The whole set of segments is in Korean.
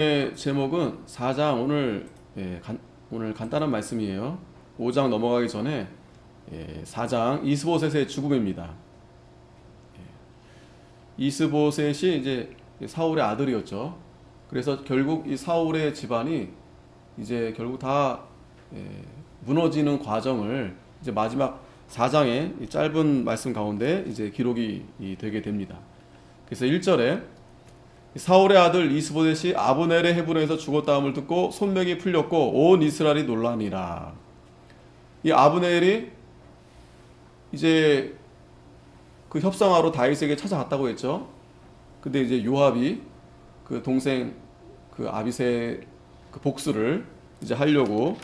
제목은 4장 오늘 간단한 말씀이에요. 5장 넘어가기 전에 4장 이스보셋의 죽음입니다. 이스보셋이 이제 사울의 아들이었죠. 그래서 결국 이 사울의 집안이 이제 결국 다 무너지는 과정을 이제 마지막 4장의 짧은 말씀 가운데 이제 기록이 되게 됩니다. 그래서 1절에 사울의 아들 이스보셋이 아브넬의 헤브론에서 죽었다함을 듣고 손명이 풀렸고 온 이스라엘이 놀라니라. 이 아브넬이 이제 그 협상하러 다윗에게 찾아갔다고 했죠. 근데 이제 요압이 그 동생 그 아비새 그 복수를 이제 하려고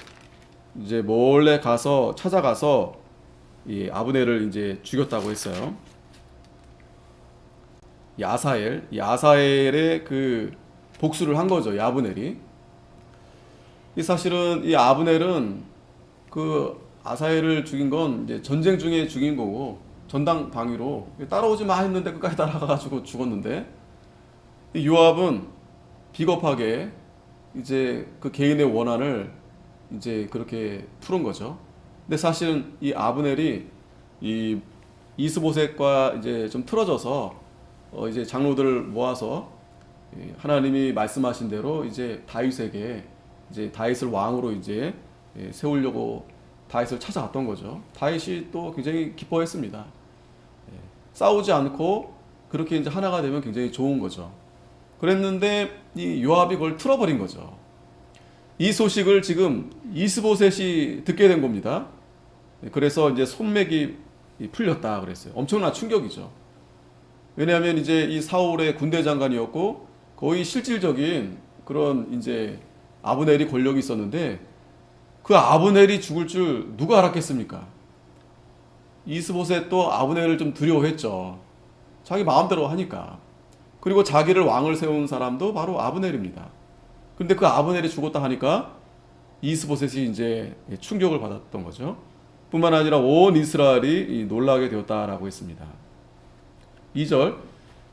이제 몰래 가서 찾아가서 이 아브넬을 이제 죽였다고 했어요. 이 아사엘의 그 복수를 한 거죠. 이 아브넬이. 이 사실은 이 아브넬은 그 아사엘을 죽인 건 이제 전쟁 중에 죽인 거고 전당 방위로 따라오지 마 했는데 끝까지 따라가가지고 죽었는데 이 요압은 비겁하게 이제 그 개인의 원한을 이제 그렇게 풀은 거죠. 근데 사실은 이 아브넬이 이 이스보셋과 이제 좀 틀어져서 이제 장로들을 모아서 하나님이 말씀하신 대로 이제 다윗에게 이제 다윗을 왕으로 이제 세우려고 다윗을 찾아갔던 거죠. 다윗이 또 굉장히 기뻐했습니다. 싸우지 않고 그렇게 이제 하나가 되면 굉장히 좋은 거죠. 그랬는데 이 요압이 그걸 틀어버린 거죠. 이 소식을 지금 이스보셋이 듣게 된 겁니다. 그래서 이제 손맥이 풀렸다 그랬어요. 엄청난 충격이죠. 왜냐하면 이제 이 사울의 군대 장관이었고 거의 실질적인 그런 이제 아브넬이 권력이 있었는데 그 아브넬이 죽을 줄 누가 알았겠습니까? 이스보셋도 아브넬을 좀 두려워했죠. 자기 마음대로 하니까. 그리고 자기를 왕을 세운 사람도 바로 아브넬입니다. 근데 그 아브넬이 죽었다 하니까 이스보셋이 이제 충격을 받았던 거죠. 뿐만 아니라 온 이스라엘이 놀라게 되었다라고 했습니다. 2절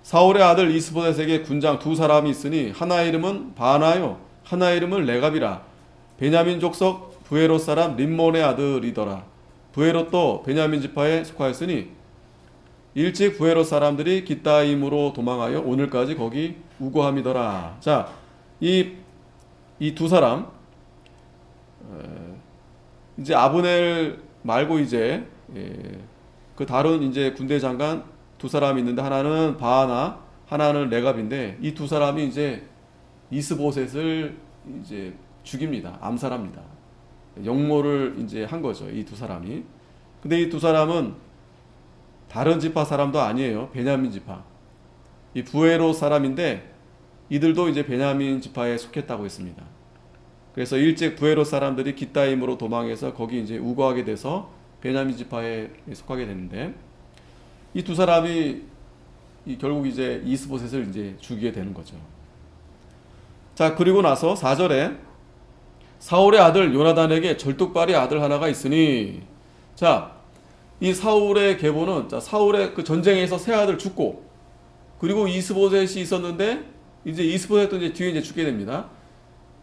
사울의 아들 이스보셋에게 군장 두 사람이 있으니 하나의 이름은 바나요 하나의 이름은 레갑이라 베냐민 족속 부에롯 사람 림몬의 아들이더라. 부에롯도 베냐민 지파에 속하였으니 일찍 부에롯 사람들이 깃다임으로 도망하여 오늘까지 거기 우거함이더라. 자, 이 두 사람 이제 아브넬 말고 이제 그 다른 이제 군대 장관 두 사람이 있는데 하나는 바하나 하나는 레갑인데 이 두 사람이 이제 이스보셋을 이제 죽입니다. 암살합니다. 역모를 이제 한 거죠. 이 두 사람이. 근데 이 두 사람은 다른 지파 사람도 아니에요. 베냐민 지파. 이 부에롯 사람인데 이들도 이제 베냐민 지파에 속했다고 했습니다. 그래서 일찍 부에롯 사람들이 깃다임으로 도망해서 거기 이제 우거하게 돼서 베냐민 지파에 속하게 되는데 이 두 사람이 결국 이제 이스보셋을 이제 죽이게 되는 거죠. 자, 그리고 나서 4절에 사울의 아들 요나단에게 절뚝발이 아들 하나가 있으니, 자, 이 사울의 계보는 자, 사울의 그 전쟁에서 세 아들 죽고 그리고 이스보셋이 있었는데 이제 이스보셋도 이제 뒤에 이제 죽게 됩니다.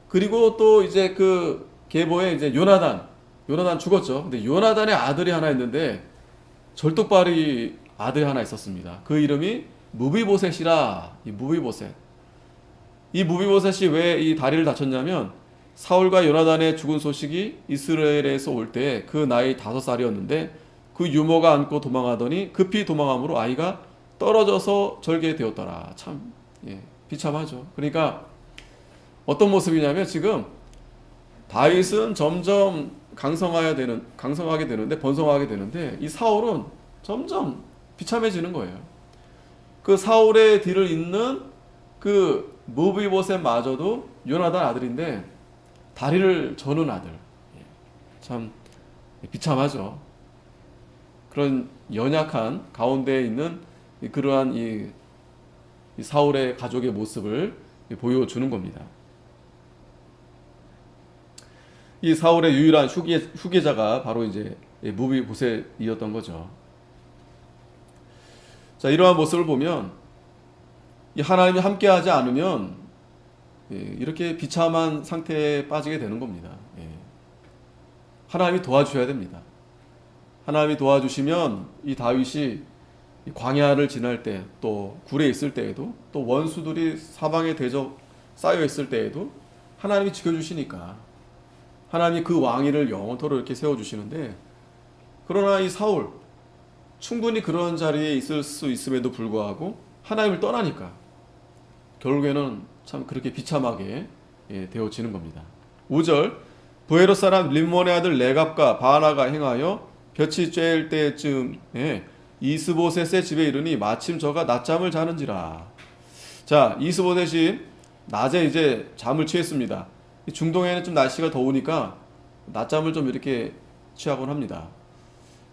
그리고 또 이제 그 계보에 이제 요나단 죽었죠. 근데 요나단의 아들이 하나 있는데 절뚝발이 아들이 하나 있었습니다. 그 이름이 무비보셋이라. 이 무비보셋이 왜 이 다리를 다쳤냐면 사울과 요나단의 죽은 소식이 이스라엘에서 올 때 그 나이 5살이었는데 그 유모가 안고 도망하더니 급히 도망함으로 아이가 떨어져서 절개되었더라. 참 비참하죠. 그러니까 어떤 모습이냐면 지금 다윗은 점점 강성하게 되는데 번성하게 되는데 이 사울은 점점 비참해지는 거예요. 그 사울의 뒤를 잇는 그 무비보셋마저도 요나단 아들인데 다리를 저는 아들. 참 비참하죠. 그런 연약한 가운데에 있는 그러한 이 사울의 가족의 모습을 보여주는 겁니다. 이 사울의 유일한 후계자가 바로 이제 무비보셋이었던 거죠. 자, 이러한 모습을 보면 이 하나님이 함께하지 않으면 이렇게 비참한 상태에 빠지게 되는 겁니다. 하나님이 도와주셔야 됩니다. 하나님이 도와주시면 이 다윗이 광야를 지날 때, 또 굴에 있을 때에도, 또 원수들이 사방에 대적 쌓여 있을 때에도 하나님이 지켜주시니까 하나님이 그 왕위를 영원토록 이렇게 세워주시는데, 그러나 이 사울 충분히 그런 자리에 있을 수 있음에도 불구하고 하나님을 떠나니까 결국에는 참 그렇게 비참하게 되어지는 겁니다. 5절, 부에롯 사람 림몬의 아들 레갑과 바나가 행하여 볕이 쬐일 때쯤에 이스보셋의 집에 이르니 마침 저가 낮잠을 자는지라. 자, 이스보셋이 낮에 이제 잠을 취했습니다. 중동에는 좀 날씨가 더우니까 낮잠을 좀 이렇게 취하곤 합니다.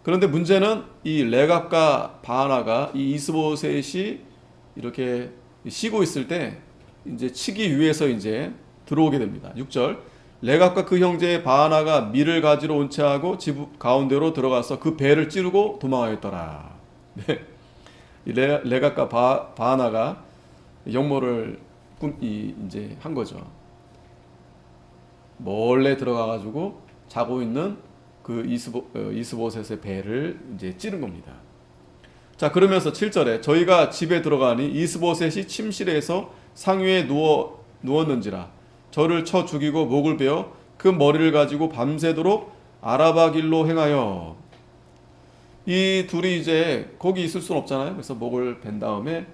그런데 문제는 이 레갑과 바나가 이 이스보셋이 이렇게 쉬고 있을 때 이제 치기 위해서 이제 들어오게 됩니다. 6절, 레갑과 그 형제 바나가 밀을 가지러 온 채하고 집 가운데로 들어가서 그 배를 찌르고 도망하였더라. 네. 이 레갑과 바나가 역모를 이제 한 거죠. 몰래 들어가가지고 자고 있는 그 이스보셋의 배를 이제 찌른 겁니다. 자, 그러면서 7절에 저희가 집에 들어가니 이스보셋이 침실에서 상위에 누웠는지라 저를 쳐 죽이고 목을 베어 그 머리를 가지고 밤새도록 아라바 길로 행하여. 이 둘이 이제 거기 있을 수는 없잖아요. 그래서 목을 벤 다음에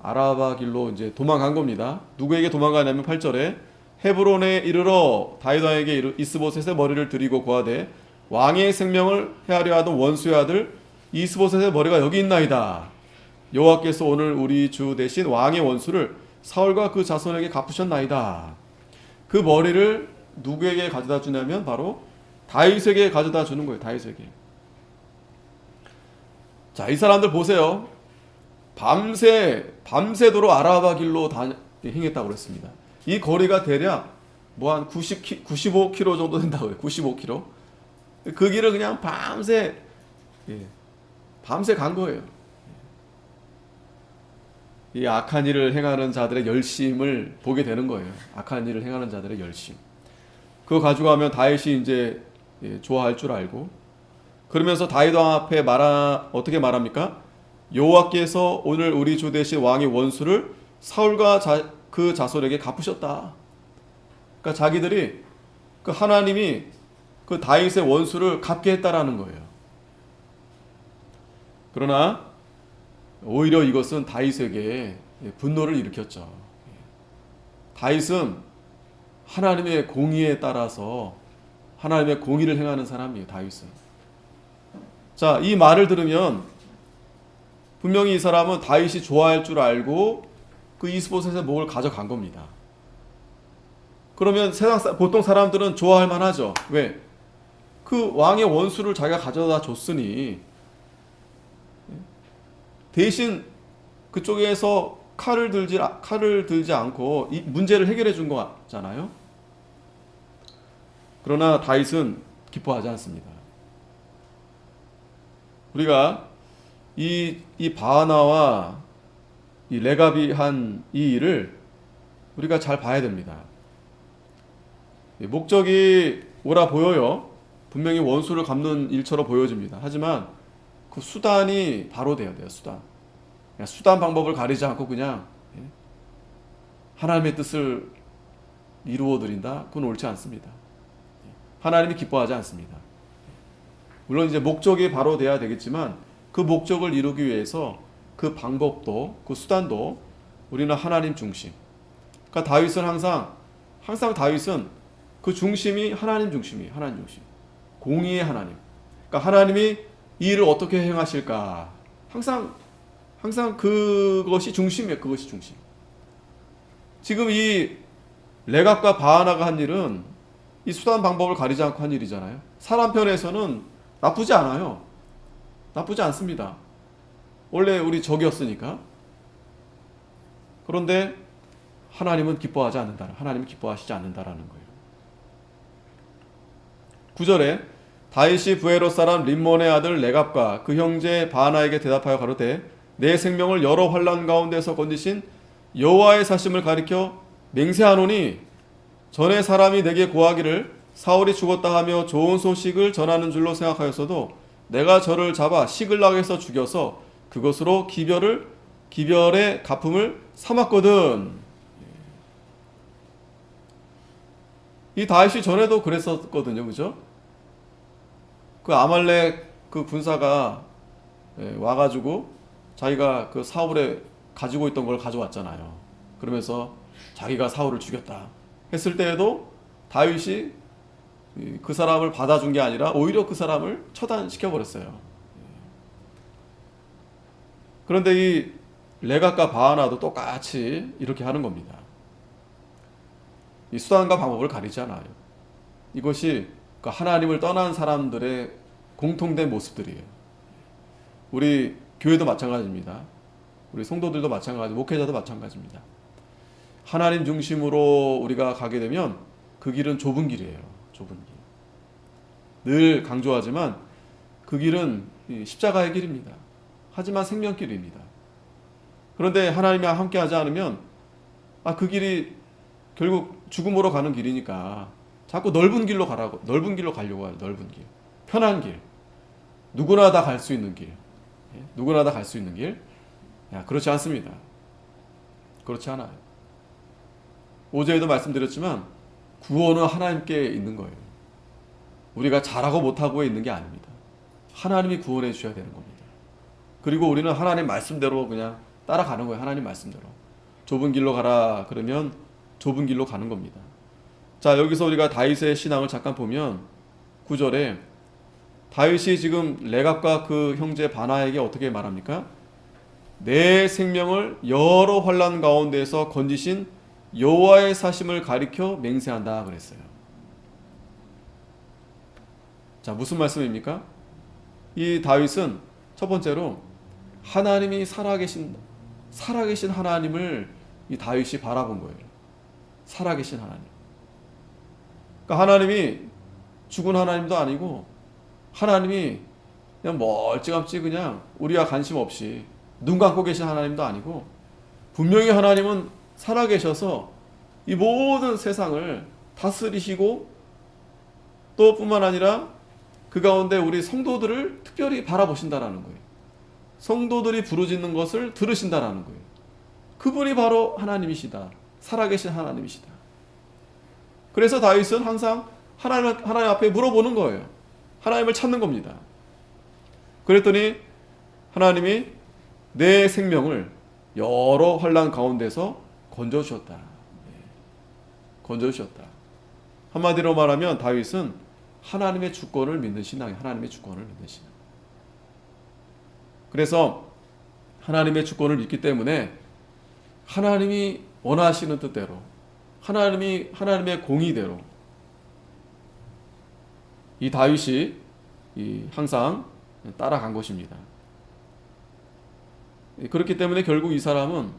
아라바 길로 이제 도망간 겁니다. 누구에게 도망가냐면 8절에 헤브론에 이르러 다윗 왕에게 이스보셋의 머리를 드리고 고하되 왕의 생명을 해하려 하던 원수의 아들 이스보셋의 머리가 여기 있나이다. 여호와께서 오늘 우리 주 대신 왕의 원수를 사울과 그 자손에게 갚으셨나이다. 그 머리를 누구에게 가져다 주냐면 바로 다윗에게 가져다 주는 거예요. 다윗에게. 자, 이 사람들 보세요. 밤새도록 아라바 길로 행했다고 그랬습니다. 이 거리가 대략 뭐 한 95km 정도 된다고 해요. 95km. 그 길을 그냥 밤새 간 거예요. 이 악한 일을 행하는 자들의 열심을 보게 되는 거예요. 악한 일을 행하는 자들의 열심. 그거 가지고 하면 다윗이 이제 좋아할 줄 알고, 그러면서 다윗 왕 앞에 어떻게 말합니까? 여호와께서 오늘 우리 주 대신 왕의 원수를 사울과 그 자손에게 갚으셨다. 그러니까 자기들이 그 하나님이 그 다윗의 원수를 갚게 했다라는 거예요. 그러나 오히려 이것은 다윗에게 분노를 일으켰죠. 다윗은 하나님의 공의에 따라서 하나님의 공의를 행하는 사람이에요. 다윗은. 자, 이 말을 들으면 분명히 이 사람은 다윗이 좋아할 줄 알고 그 이스보셋의 목을 가져간 겁니다. 그러면 보통 사람들은 좋아할 만하죠. 왜? 그 왕의 원수를 자기가 가져다 줬으니 대신 그쪽에서 칼을 들지 않고 이 문제를 해결해 준 거잖아요. 그러나 다윗은 기뻐하지 않습니다. 우리가 이 바나와 이 레갑이 한 이 일을 우리가 잘 봐야 됩니다. 목적이 옳아 보여요. 분명히 원수를 갚는 일처럼 보여집니다. 하지만 그 수단이 바로 돼야 돼요. 수단 방법을 가리지 않고 그냥 하나님의 뜻을 이루어 드린다. 그건 옳지 않습니다. 하나님이 기뻐하지 않습니다. 물론 이제 목적이 바로 돼야 되겠지만 그 목적을 이루기 위해서 그 방법도 그 수단도 우리는 하나님 중심. 그러니까 다윗은 항상 다윗은 그 중심이 하나님 중심이에요. 하나님 중심. 공의의 하나님. 그러니까 하나님이 이 일을 어떻게 행하실까? 항상 그것이 중심이에요. 그것이 중심. 지금 이 레갑과 바하나가 한 일은 이 수단 방법을 가리지 않고 한 일이잖아요. 사람 편에서는 나쁘지 않아요. 나쁘지 않습니다. 원래 우리 적이었으니까. 그런데 하나님은 기뻐하지 않는다. 하나님은 기뻐하시지 않는다라는 거예요. 9절에 다윗이 부에롯 사람 림몬의 아들 레갑과 그 형제 바하나에게 대답하여 가로되 내 생명을 여러 환난 가운데서 건지신 여호와의 사심을 가리켜 맹세하노니 전에 사람이 내게 고하기를 사울이 죽었다 하며 좋은 소식을 전하는 줄로 생각하였어도 내가 저를 잡아 시글락에서 죽여서 그것으로 기별의 갚음을 삼았거든. 이 다윗이 전에도 그랬었거든요, 그죠? 그 아말렉 그 군사가 와가지고 자기가 그 사울에 가지고 있던 걸 가져왔잖아요. 그러면서 자기가 사울을 죽였다 했을 때에도 다윗이 그 사람을 받아준 게 아니라 오히려 그 사람을 처단시켜 버렸어요. 그런데 이 레갑과 바하나도 똑같이 이렇게 하는 겁니다. 이 수단과 방법을 가리지 않아요. 이것이 그 하나님을 떠난 사람들의 공통된 모습들이에요. 우리 교회도 마찬가지입니다. 우리 성도들도 마찬가지, 목회자도 마찬가지입니다. 하나님 중심으로 우리가 가게 되면 그 길은 좁은 길이에요. 좁은 길. 늘 강조하지만 그 길은 십자가의 길입니다. 하지만 생명길입니다. 그런데 하나님과 함께하지 않으면 그 길이 결국 죽음으로 가는 길이니까 자꾸 넓은 길로 가려고 해요. 넓은 길, 편한 길, 누구나 다 갈 수 있는 길, 누구나 다 갈 수 있는 길. 그렇지 않습니다. 그렇지 않아요. 어제도 말씀드렸지만 구원은 하나님께 있는 거예요. 우리가 잘하고 못하고에 있는 게 아닙니다. 하나님이 구원해 주셔야 되는 겁니다. 그리고 우리는 하나님 말씀대로 그냥 따라가는 거예요. 하나님 말씀대로. 좁은 길로 가라 그러면 좁은 길로 가는 겁니다. 자, 여기서 우리가 다윗의 신앙을 잠깐 보면 9절에 다윗이 지금 레갑과 그 형제 바나에게 어떻게 말합니까? 내 생명을 여러 환난 가운데에서 건지신 여호와의 사심을 가리켜 맹세한다 그랬어요. 자, 무슨 말씀입니까? 이 다윗은 첫 번째로 하나님이 살아계신 하나님을 이 다윗이 바라본 거예요. 살아계신 하나님. 그러니까 하나님이 죽은 하나님도 아니고 하나님이 그냥 멀찌감치 그냥 우리와 관심 없이 눈 감고 계신 하나님도 아니고 분명히 하나님은 살아계셔서 이 모든 세상을 다스리시고 또 뿐만 아니라 그 가운데 우리 성도들을 특별히 바라보신다라는 거예요. 성도들이 부르짖는 것을 들으신다라는 거예요. 그분이 바로 하나님이시다. 살아계신 하나님이시다. 그래서 다윗은 항상 하나님 앞에 물어보는 거예요. 하나님을 찾는 겁니다. 그랬더니 하나님이 내 생명을 여러 환난 가운데서 건져주셨다. 건져주셨다. 한마디로 말하면 다윗은 하나님의 주권을 믿는 신앙이에요. 하나님의 주권을 믿는 신앙. 그래서 하나님의 주권을 믿기 때문에 하나님이 원하시는 뜻대로 하나님의 공의대로 이 다윗이 항상 따라간 것입니다. 그렇기 때문에 결국 이 사람은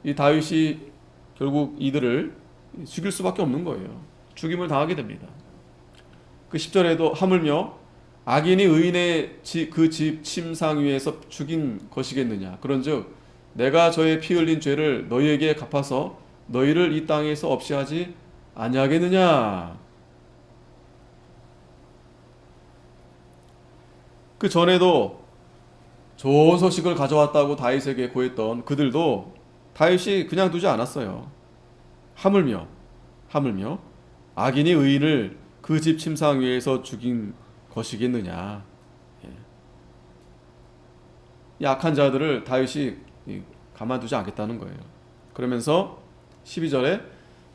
이 다윗이 결국 이들을 죽일 수밖에 없는 거예요. 죽임을 당하게 됩니다. 그 10절에도 하물며 악인이 의인의 그 집 침상 위에서 죽인 것이겠느냐. 그런즉 내가 저의 피 흘린 죄를 너희에게 갚아서 너희를 이 땅에서 없이 하지 아니하겠느냐. 그 전에도 좋은 소식을 가져왔다고 다윗에게 고했던 그들도 다윗이 그냥 두지 않았어요. 하물며 악인이 의인을 그 집 침상 위에서 죽인 것이겠느냐. 이 악한 자들을 다윗이 가만두지 않겠다는 거예요. 그러면서 12절에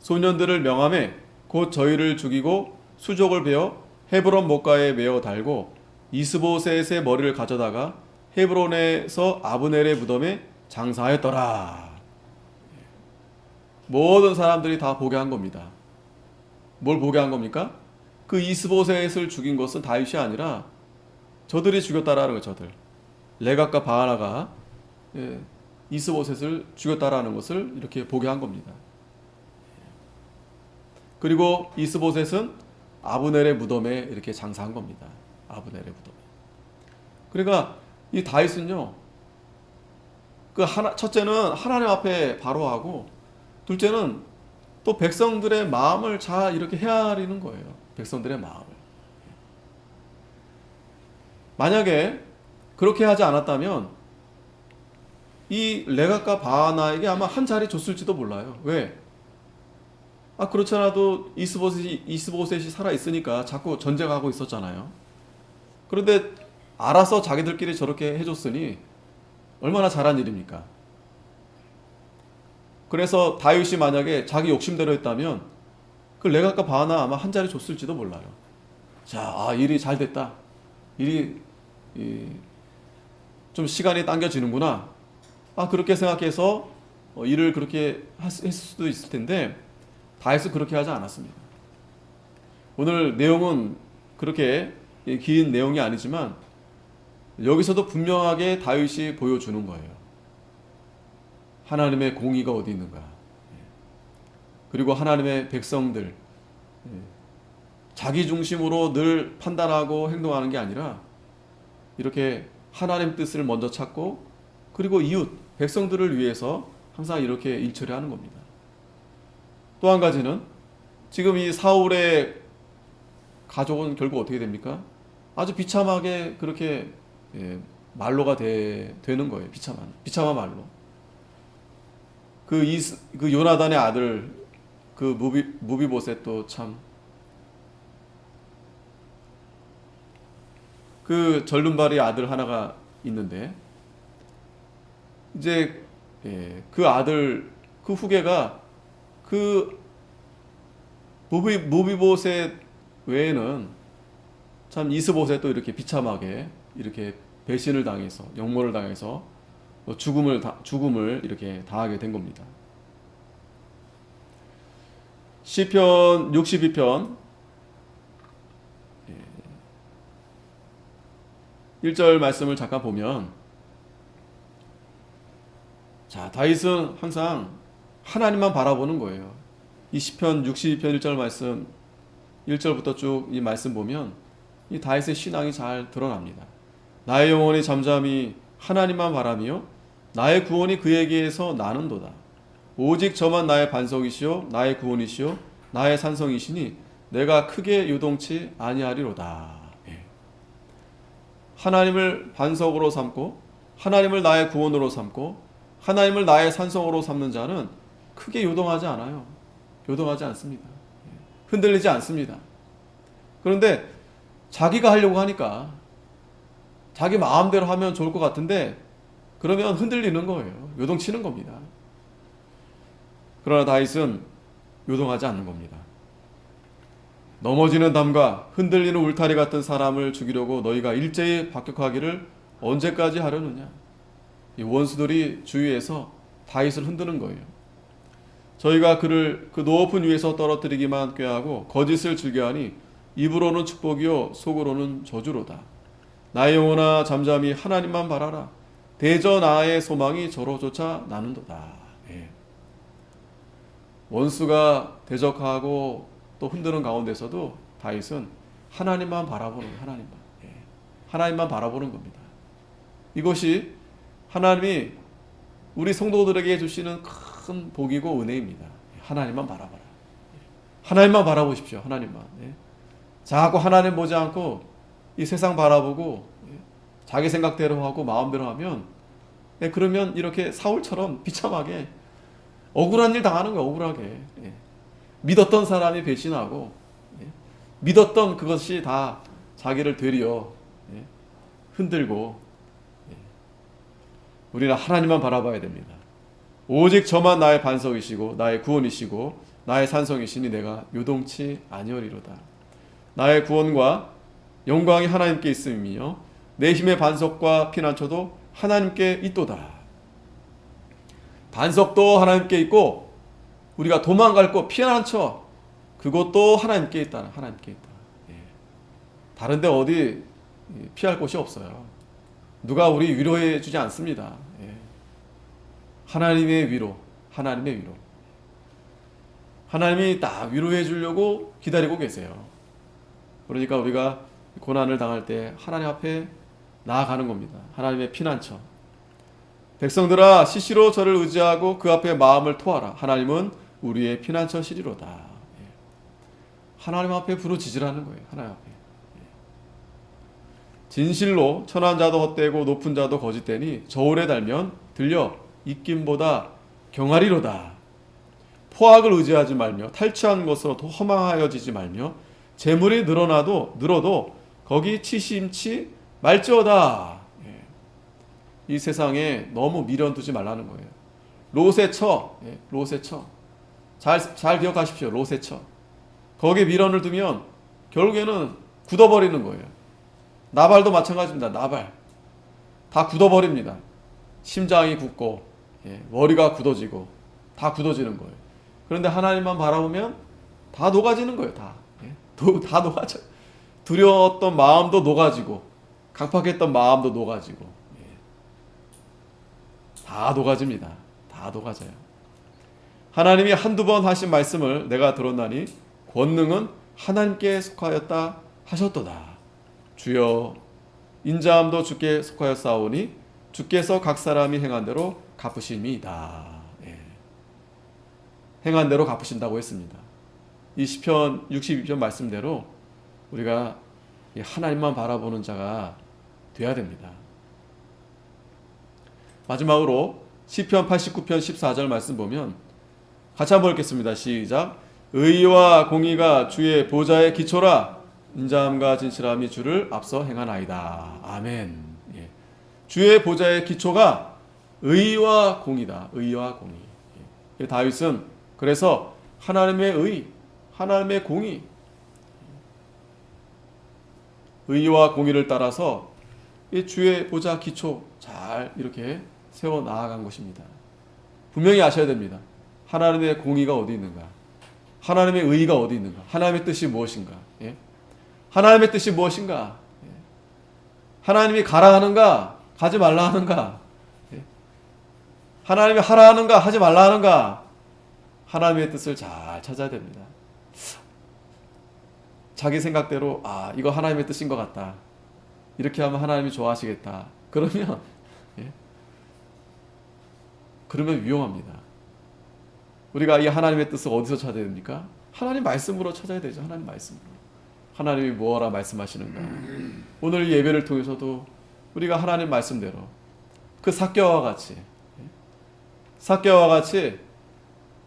소년들을 명함에 곧 저희를 죽이고 수족을 베어 헤브론 못가에 메어 달고 이스보셋의 머리를 가져다가 헤브론에서 아브넬의 무덤에 장사하였더라. 모든 사람들이 다 보게 한 겁니다. 뭘 보게 한 겁니까? 그 이스보셋을 죽인 것은 다윗이 아니라 저들이 죽였다라는 거예요. 저들. 레갑과 바하나가 이스보셋을 죽였다라는 것을 이렇게 보게 한 겁니다. 그리고 이스보셋은 아브넬의 무덤에 이렇게 장사한 겁니다. 아브넬의 무덤에. 그러니까 이 다윗은요, 첫째는 하나님 앞에 바로 하고, 둘째는 또 백성들의 마음을 잘 이렇게 헤아리는 거예요. 백성들의 마음을. 만약에 그렇게 하지 않았다면 이 레갑과 바하나에게 아마 한 자리 줬을지도 몰라요. 왜? 그렇지 않아도 이스보셋이 살아 있으니까 자꾸 전쟁하고 있었잖아요. 그런데 알아서 자기들끼리 저렇게 해줬으니 얼마나 잘한 일입니까? 그래서 다윗이 만약에 자기 욕심대로 했다면 그 레갑과 바하나 아마 한 자리 줬을지도 몰라요. 자, 일이 잘 됐다. 일이 좀 시간이 당겨지는구나. 그렇게 생각해서 일을 그렇게 했을 수도 있을 텐데 다윗은 그렇게 하지 않았습니다. 오늘 내용은 그렇게 긴 내용이 아니지만 여기서도 분명하게 다윗이 보여주는 거예요. 하나님의 공의가 어디 있는가. 그리고 하나님의 백성들, 자기 중심으로 늘 판단하고 행동하는 게 아니라 이렇게 하나님 뜻을 먼저 찾고, 그리고 이웃, 백성들을 위해서 항상 이렇게 일처리 하는 겁니다. 또 한 가지는 지금 이 사울의 가족은 결국 어떻게 됩니까? 아주 비참하게 그렇게 말로가 되는 거예요. 비참한 말로. 그 요나단의 아들 그 무비보셋도 참 그 절름발이 아들 하나가 있는데 이제 그 아들 그 후계가 그 무비보셋 외에는 참 이스보셋도 이렇게 비참하게 이렇게 배신을 당해서 역모를 당해서 죽음을 이렇게 당하게 된 겁니다. 시편 62편 1절 말씀을 잠깐 보면, 자, 다윗은 항상 하나님만 바라보는 거예요. 이 시편 62편 1절 말씀 1절부터 쭉 이 말씀 보면 이 다윗의 신앙이 잘 드러납니다. 나의 영혼이 잠잠히 하나님만 바라며 나의 구원이 그에게서 나는도다. 오직 저만 나의 반석이시요 나의 구원이시요 나의 산성이시니 내가 크게 요동치 아니하리로다. 하나님을 반석으로 삼고 하나님을 나의 구원으로 삼고 하나님을 나의 산성으로 삼는 자는 크게 요동하지 않아요. 요동하지 않습니다. 흔들리지 않습니다. 그런데 자기가 하려고 하니까 자기 마음대로 하면 좋을 것 같은데 그러면 흔들리는 거예요. 요동치는 겁니다. 그러나 다윗은 요동하지 않는 겁니다. 넘어지는 담과 흔들리는 울타리 같은 사람을 죽이려고 너희가 일제히 박격하기를 언제까지 하려느냐. 이 원수들이 주위에서 다윗을 흔드는 거예요. 저희가 그를 그 높은 위에서 떨어뜨리기만 꾀하고 거짓을 즐겨하니 입으로는 축복이요 속으로는 저주로다. 나의 영혼아 잠잠히 하나님만 바라라. 대저 나의 소망이 저로조차 나는도다. 원수가 대적하고 또 흔드는 가운데서도 다윗은 하나님만 바라보는 거예요. 하나님만 바라보는 겁니다. 이것이 하나님이 우리 성도들에게 주시는 큰 복이고 은혜입니다. 하나님만 바라봐라. 하나님만 바라보십시오. 하나님만. 자꾸 하나님 보지 않고 이 세상 바라보고 자기 생각대로 하고 마음대로 하면 그러면 이렇게 사울처럼 비참하게 억울한 일 당하는 거예요. 억울하게. 믿었던 사람이 배신하고 믿었던 그것이 다 자기를 되려 흔들고, 우리는 하나님만 바라봐야 됩니다. 오직 저만 나의 반석이시고 나의 구원이시고 나의 산성이시니 내가 요동치 아니하리로다. 나의 구원과 영광이 하나님께 있음이며 내 힘의 반석과 피난처도 하나님께 있도다. 반석도 하나님께 있고 우리가 도망갈 곳 피난처 그것도 하나님께 있다. 하나님께 있다. 다른데 어디 피할 곳이 없어요. 누가 우리 위로해 주지 않습니다. 하나님의 위로, 하나님의 위로. 하나님이 딱 위로해 주려고 기다리고 계세요. 그러니까 우리가 고난을 당할 때 하나님 앞에 나아가는 겁니다. 하나님의 피난처. 백성들아 시시로 저를 의지하고 그 앞에 마음을 토하라. 하나님은 우리의 피난처시리로다. 예. 하나님 앞에 부르짖으라는 거예요. 하나님 앞에. 예. 진실로 천한 자도 헛되고 높은 자도 거짓되니 저울에 달면 들려 입김보다 경하리로다. 포악을 의지하지 말며 탈취한 것으로 허망하여지지 말며 재물이 늘어도 거기 치심치 말지어다. 예. 이 세상에 너무 미련 두지 말라는 거예요. 롯의 처, 예. 롯의 처. 잘 기억하십시오. 롯의 처. 거기에 미련을 두면 결국에는 굳어버리는 거예요. 나발도 마찬가지입니다. 나발. 다 굳어버립니다. 심장이 굳고, 예. 머리가 굳어지고, 다 굳어지는 거예요. 그런데 하나님만 바라보면 다 녹아지는 거예요. 다. 예. 다 녹아져요. 두려웠던 마음도 녹아지고 강팍했던 마음도 녹아지고 다 녹아집니다. 다 녹아져요. 하나님이 한두 번 하신 말씀을 내가 들었나니 권능은 하나님께 속하였다 하셨도다. 주여 인자함도 주께 속하였사오니 주께서 각 사람이 행한 대로 갚으심이다. 예. 행한 대로 갚으신다고 했습니다. 이 시편 62편 말씀대로 우리가 하나님만 바라보는 자가 되어야 됩니다. 마지막으로 시편 89편 14절 말씀 보면 같이 한번 읽겠습니다. 시작. 의와 공의가 주의 보좌의 기초라. 인자함과 진실함이 주를 앞서 행하나이다. 아멘. 예. 주의 보좌의 기초가 의와 공의다. 의와 공의. 예. 다윗은 그래서 하나님의 의, 하나님의 공의, 의와 공의를 따라서 이 주의 보좌 기초 잘 이렇게 세워 나아간 것입니다. 분명히 아셔야 됩니다. 하나님의 공의가 어디 있는가? 하나님의 의의가 어디 있는가? 하나님의 뜻이 무엇인가? 예? 하나님의 뜻이 무엇인가? 예? 하나님이 가라 하는가? 가지 말라 하는가? 예? 하나님이 하라 하는가? 하지 말라 하는가? 하나님의 뜻을 잘 찾아야 됩니다. 자기 생각대로 이거 하나님의 뜻인 것 같다. 이렇게 하면 하나님이 좋아하시겠다. 그러면 그러면 위험합니다. 우리가 이 하나님의 뜻을 어디서 찾아야 됩니까? 하나님 말씀으로 찾아야 되죠. 하나님 말씀으로. 하나님이 뭐라 말씀하시는가. 오늘 예배를 통해서도 우리가 하나님 말씀대로 그 삭개와 같이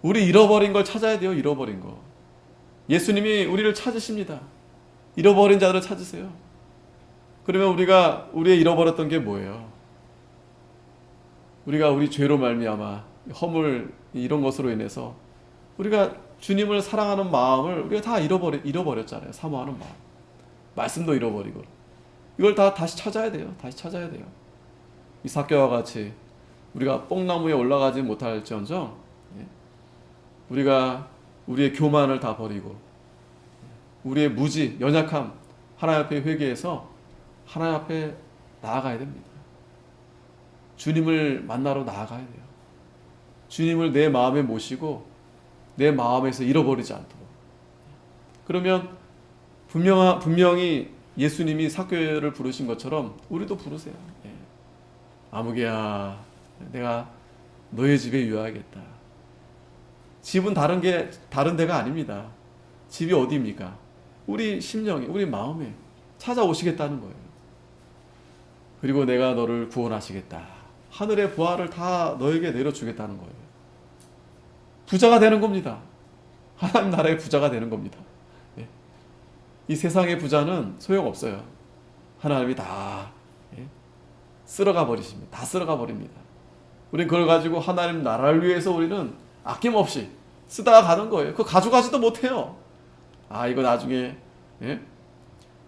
우리 잃어버린 걸 찾아야 돼요. 잃어버린 거. 예수님이 우리를 찾으십니다. 잃어버린 자들을 찾으세요. 그러면 우리가 우리의 잃어버렸던 게 뭐예요? 우리가 우리 죄로 말미암아 허물 이런 것으로 인해서 우리가 주님을 사랑하는 마음을 우리가 다 잃어버렸잖아요. 사모하는 마음. 말씀도 잃어버리고. 이걸 다 다시 찾아야 돼요. 다시 찾아야 돼요. 이 삭개와 같이 우리가 뽕나무에 올라가지 못할지언정 우리가 우리의 교만을 다 버리고 우리의 무지, 연약함 하나님 앞에 회개해서 하나님 앞에 나아가야 됩니다. 주님을 만나러 나아가야 돼요. 주님을 내 마음에 모시고 내 마음에서 잃어버리지 않도록. 그러면 분명히 예수님이 삭개를 부르신 것처럼 우리도 부르세요. 예. 아무개야, 내가 너의 집에 유하겠다. 집은 다른 데가 아닙니다. 집이 어디입니까? 우리 심령에, 우리 마음에 찾아오시겠다는 거예요. 그리고 내가 너를 구원하시겠다. 하늘의 보화를 다 너에게 내려주겠다는 거예요. 부자가 되는 겁니다. 하나님 나라의 부자가 되는 겁니다. 예. 이 세상의 부자는 소용없어요. 하나님이 다 쓸어가 버리십니다. 다 쓸어가 버립니다. 우리는 그걸 가지고 하나님 나라를 위해서 우리는 아낌없이 쓰다가 가는 거예요. 그거 가져가지도 못해요. 이거 나중에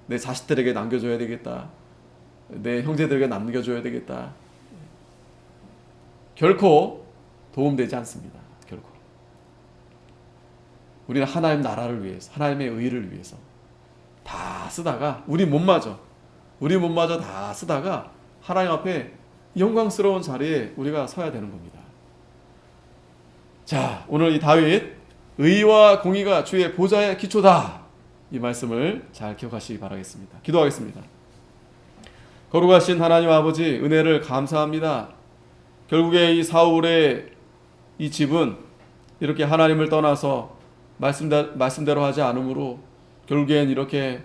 내 자식들에게 남겨줘야 되겠다. 내 형제들에게 남겨줘야 되겠다. 결코 도움되지 않습니다. 결코. 우리는 하나님 나라를 위해서, 하나님의 의를 위해서 다 쓰다가 우리 몸마저 다 쓰다가 하나님 앞에 영광스러운 자리에 우리가 서야 되는 겁니다. 자, 오늘 이 다윗 의와 공의가 주의 보좌의 기초다. 이 말씀을 잘 기억하시기 바라겠습니다. 기도하겠습니다. 거룩하신 하나님 아버지, 은혜를 감사합니다. 결국에 이 사울의 이 집은 이렇게 하나님을 떠나서 말씀대로 하지 않으므로 결국엔 이렇게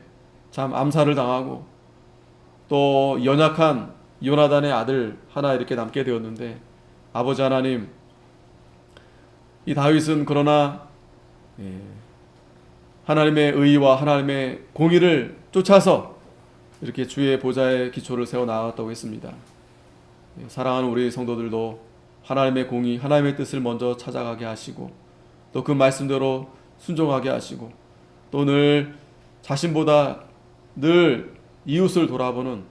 참 암살을 당하고 또 연약한 요나단의 아들 하나 이렇게 남게 되었는데, 아버지 하나님, 이 다윗은 그러나 하나님의 의와 하나님의 공의를 쫓아서 이렇게 주의 보좌의 기초를 세워 나갔다고 했습니다. 사랑하는 우리 성도들도 하나님의 공의, 하나님의 뜻을 먼저 찾아가게 하시고 또 그 말씀대로 순종하게 하시고 또 늘 자신보다 늘 이웃을 돌아보는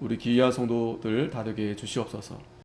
우리 귀한 성도들 다 되게 해 주시옵소서.